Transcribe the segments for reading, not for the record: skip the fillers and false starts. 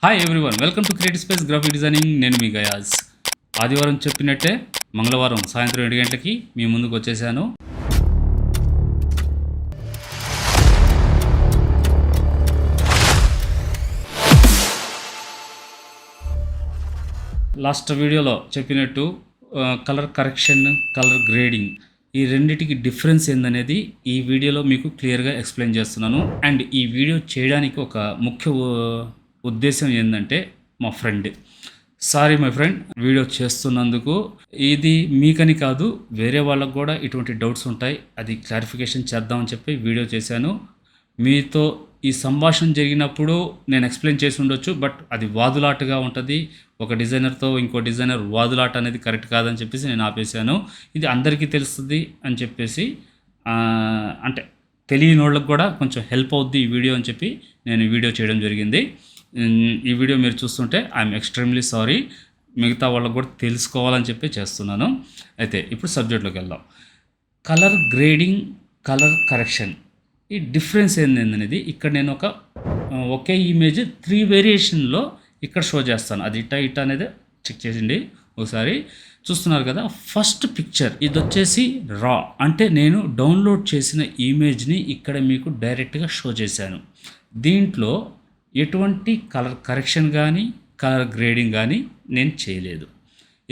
Hi everyone, welcome to creative space graphic designing. నేను మీ guys. ఆదివారం చెప్పినట్టే మంగళవారం సాయంత్రం 7 గంటలకి మీ ముందుకు వచ్చేసాను. లాస్ట్ వీడియోలో చెప్పినట్టు కలర్ కరెక్షన్, కలర్ గ్రేడింగ్ ఈ రెండిటికి డిఫరెన్స్ ఏందనేది ఈ వీడియోలో మీకు క్లియర్గా ఎక్స్ప్లెయిన్ చేస్తున్నాను. అండ్ ఈ వీడియో చేయడానికి ఒక ముఖ్య ఉద్దేశం ఏంటంటే మా friend, sorry my friend, video చేస్తున్నందుకు. ఇది మీకని కాదు, వేరే వాళ్ళకు కూడా ఇటువంటి డౌట్స్ ఉంటాయి, అది క్లారిఫికేషన్ చేద్దామని చెప్పి వీడియో చేశాను. మీతో ఈ సంభాషణ జరిగినప్పుడు నేను ఎక్స్ప్లెయిన్ చేసి ఉండొచ్చు, బట్ అది వాదులాటగా ఉంటుంది. ఒక డిజైనర్తో ఇంకో డిజైనర్ వాదులాట అనేది కరెక్ట్ కాదని చెప్పేసి నేను ఆపేశాను. ఇది అందరికీ తెలుస్తుంది అని చెప్పేసి, అంటే తెలియని వాళ్ళకి కూడా కొంచెం హెల్ప్ అవుద్ది ఈ వీడియో అని చెప్పి నేను ఈ వీడియో చేయడం జరిగింది. ఈ వీడియో మీరు చూస్తుంటే ఐఎమ్ ఎక్స్ట్రీమ్లీ సారీ, మిగతా వాళ్ళకు కూడా తెలుసుకోవాలని చెప్పి చేస్తున్నాను. అయితే ఇప్పుడు సబ్జెక్ట్లోకి వెళ్దాం. కలర్ గ్రేడింగ్, కలర్ కరెక్షన్, ఈ డిఫరెన్స్ ఏందనేది ఇక్కడ నేను ఒకే ఇమేజ్ 3 వేరియేషన్లో ఇక్కడ షో చేస్తాను. అది ఇట్ట అనేది చెక్ చేసిండి ఒకసారి. చూస్తున్నారు కదా, ఫస్ట్ పిక్చర్ ఇది వచ్చేసి రా, అంటే నేను డౌన్లోడ్ చేసిన ఇమేజ్ని ఇక్కడ మీకు డైరెక్ట్గా షో చేశాను. దీంట్లో ఎటువంటి కలర్ కరెక్షన్ కానీ కలర్ గ్రేడింగ్ కానీ నేను చేయలేదు.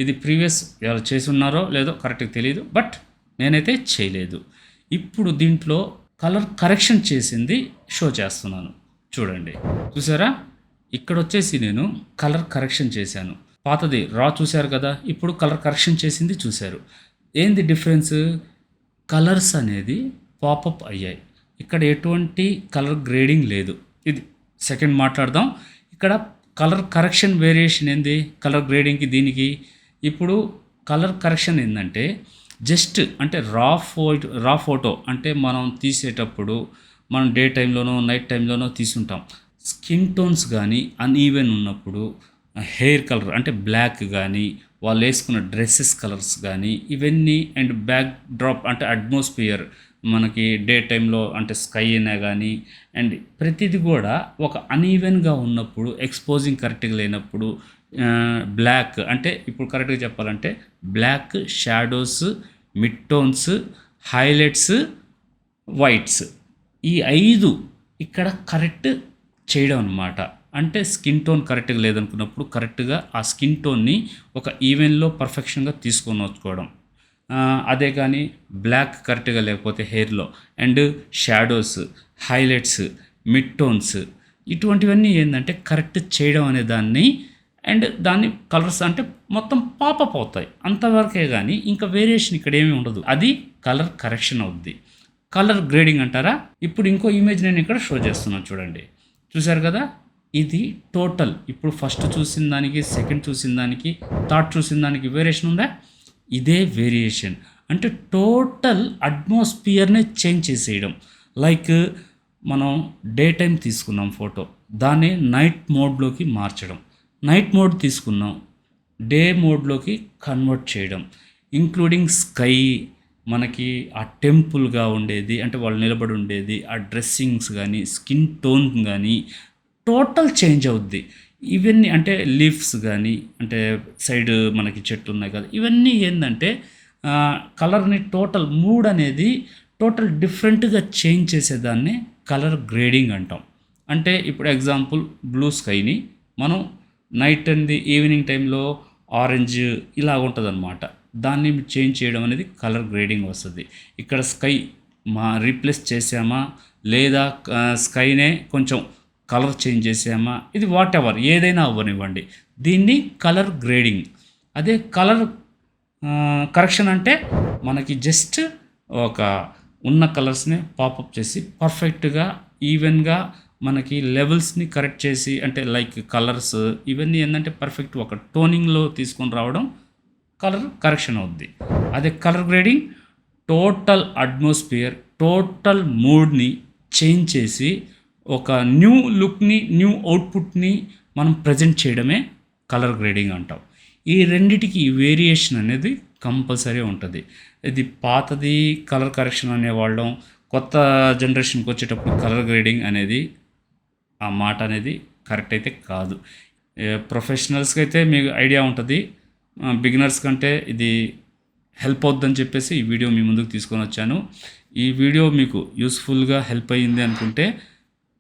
ఇది ప్రీవియస్ ఎవరు చేసి ఉన్నారో లేదో కరెక్ట్గా తెలియదు, బట్ నేనైతే చేయలేదు. ఇప్పుడు దీంట్లో కలర్ కరెక్షన్ చేసింది షో చేస్తున్నాను. చూడండి, చూసారా? ఇక్కడ వచ్చేసి నేను కలర్ కరెక్షన్ చేశాను. పాతది రా చూశారు కదా, ఇప్పుడు కలర్ కరెక్షన్ చేసింది చూశారు. ఏంది డిఫరెన్స్? కలర్స్ అనేది పాపప్ అయ్యాయి. ఇక్కడ ఎటువంటి కలర్ గ్రేడింగ్ లేదు. ఇది సెకండ్ మాట్లాడదాం. ఇక్కడ కలర్ కరెక్షన్ వేరియేషన్ ఏంది కలర్ గ్రేడింగ్కి దీనికి? ఇప్పుడు కలర్ కరెక్షన్ ఏంటంటే జస్ట్ అంటే రా ఫోటో అంటే మనం తీసేటప్పుడు మనం డే టైంలోనో నైట్ టైంలోనో తీసుంటాం. స్కిన్ టోన్స్ కానీ అన్ఈవెన్ ఉన్నప్పుడు, హెయిర్ కలర్ అంటే బ్లాక్ కానీ, వాళ్ళు వేసుకున్న డ్రెస్సెస్ కలర్స్ కానీ ఇవన్నీ, అండ్ బ్యాక్ డ్రాప్ అంటే అట్మాస్ఫియర్ మనకి డే టైంలో అంటే స్కై అయినా కానీ, అండ్ ప్రతిదీ కూడా ఒక అన్ఈవెన్గా ఉన్నప్పుడు, ఎక్స్పోజింగ్ కరెక్ట్గా లేనప్పుడు, బ్లాక్ అంటే ఇప్పుడు కరెక్ట్గా చెప్పాలంటే black, shadows, mid tones, highlights, whites, ఈ 5 ఇక్కడ కరెక్ట్ చేయడం అన్నమాట. అంటే స్కిన్ టోన్ కరెక్ట్గా లేదనుకున్నప్పుడు కరెక్ట్గా ఆ స్కిన్ టోన్ని ఒక ఈవెన్లో పర్ఫెక్షన్గా తీసుకొని వచ్చుకోవడం. అదే కానీ బ్లాక్ కరెక్ట్గా లేకపోతే హెయిర్లో, and shadows, highlights, mid tones, ఇటువంటివన్నీ ఏంటంటే కరెక్ట్ చేయడం అనే దాన్ని, అండ్ దాన్ని కలర్స్ అంటే మొత్తం పాపప్ అవుతాయి అంతవరకే. కానీ ఇంకా వేరియేషన్ ఇక్కడ ఏమీ ఉండదు. అది కలర్ కరెక్షన్ అవుద్ది. కలర్ గ్రేడింగ్ అంటారా? ఇప్పుడు ఇంకో ఇమేజ్ నేను ఇక్కడ షో చేస్తున్నాను, చూడండి. చూశారు కదా, ఇది టోటల్. ఇప్పుడు ఫస్ట్ చూసిన దానికి, సెకండ్ చూసిన దానికి, థర్డ్ చూసిన దానికి వేరియేషన్ ఉందా? ఇదే వేరియేషన్. అంటే టోటల్ అట్మాస్ఫియర్నే చేంజ్ చేసేయడం. లైక్ మనం డే టైం తీసుకున్నాం ఫోటో, దాన్ని నైట్ మోడ్లోకి మార్చడం. నైట్ మోడ్ తీసుకున్నాం, డే మోడ్లోకి కన్వర్ట్ చేయడం. ఇంక్లూడింగ్ స్కై, మనకి ఆ టెంపుల్గా ఉండేది అంటే వాళ్ళు నిలబడి ఉండేది, ఆ డ్రెస్సింగ్స్ కానీ, స్కిన్ టోన్ కానీ టోటల్ చేంజ్ అవుద్ది. ఇవన్నీ అంటే లీవ్స్ కానీ, అంటే సైడ్ మనకి చెట్లు ఉన్నాయి కదా, ఇవన్నీ ఏంటంటే కలర్ని టోటల్ మూడ్ అనేది టోటల్ డిఫరెంట్గా చేంజ్ చేసేదాన్ని కలర్ గ్రేడింగ్ అంటాం. అంటే ఇప్పుడు ఎగ్జాంపుల్ బ్లూ స్కైని మనం నైట్ అండ్ ఈవినింగ్ టైంలో ఆరెంజ్ ఇలా ఉంటుంది అనమాట. దాన్ని చేంజ్ చేయడం అనేది కలర్ గ్రేడింగ్ వస్తుంది. ఇక్కడ స్కై రీప్లేస్ చేసామా లేదా స్కైనే కొంచెం కలర్ చేంజ్ చేసామా, ఇది వాట్ ఎవర్ ఏదైనా అవ్వనివ్వండి, దీన్ని కలర్ గ్రేడింగ్. అదే కలర్ కరెక్షన్ అంటే మనకి జస్ట్ ఒక ఉన్న కలర్స్ని పాపప్ చేసి పర్ఫెక్ట్గా ఈవెన్గా మనకి లెవెల్స్ని కరెక్ట్ చేసి, అంటే లైక్ కలర్స్ ఇవన్నీ ఏంటంటే పర్ఫెక్ట్ ఒక టోనింగ్లో తీసుకొని రావడం కలర్ కరెక్షన్ అవుద్ది. అదే colour grading total atmosphere, total మూడ్ని చేంజ్ చేసి ఒక న్యూ లుక్ని, న్యూ అవుట్పుట్ని మనం ప్రజెంట్ చేయడమే కలర్ గ్రేడింగ్ అంటాం. ఈ రెండిటికి వేరియేషన్ అనేది కంపల్సరీ ఉంటుంది. ఇది పాతది కలర్ కరెక్షన్ అనేవాళ్ళం, కొత్త జనరేషన్కి వచ్చేటప్పుడు కలర్ గ్రేడింగ్ అనేది ఆ మాట అనేది కరెక్ట్ అయితే కాదు. ప్రొఫెషనల్స్కి అయితే మీకు ఐడియా ఉంటుంది. బిగినర్స్ కంటే ఇది హెల్ప్ అవుద్దని చెప్పేసి ఈ వీడియో మీ ముందుకు తీసుకొని వచ్చాను. ఈ వీడియో మీకు యూస్ఫుల్గా హెల్ప్ అయ్యింది అనుకుంటే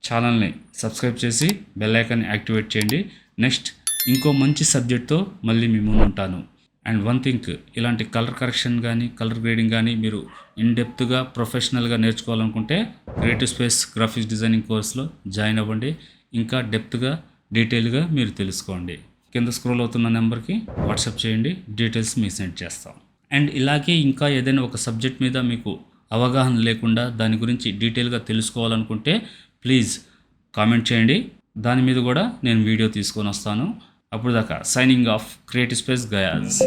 ఛానల్ని సబ్స్క్రైబ్ చేసి బెల్ ఐకాన్ యాక్టివేట్ చేయండి. నెక్స్ట్ ఇంకో మంచి సబ్జెక్ట్తో మళ్ళీ మీ ముందు ఉంటాను. అండ్ వన్ థింగ్, ఇలాంటి కలర్ కరెక్షన్ కానీ కలర్ గ్రేడింగ్ కానీ మీరు ఇన్డెప్త్గా ప్రొఫెషనల్గా నేర్చుకోవాలనుకుంటే క్రియేటివ్ స్పేస్ గ్రాఫిక్స్ డిజైనింగ్ కోర్స్లో జాయిన్ అవ్వండి. ఇంకా డెప్త్గా డీటెయిల్గా మీరు తెలుసుకోండి. కింద స్క్రోల్ అవుతున్న నెంబర్కి వాట్సాప్ చేయండి, డీటెయిల్స్ మీకు సెండ్ చేస్తాం. అండ్ ఇలాగే ఇంకా ఏదైనా ఒక సబ్జెక్ట్ మీద మీకు అవగాహన లేకుండా దాని గురించి డీటెయిల్గా తెలుసుకోవాలనుకుంటే ప్లీజ్ కామెంట్ చేయండి. దాని మీద కూడా నేను వీడియో తీసుకొని వస్తాను. అప్పుడు దాకా signing off, creative space guys.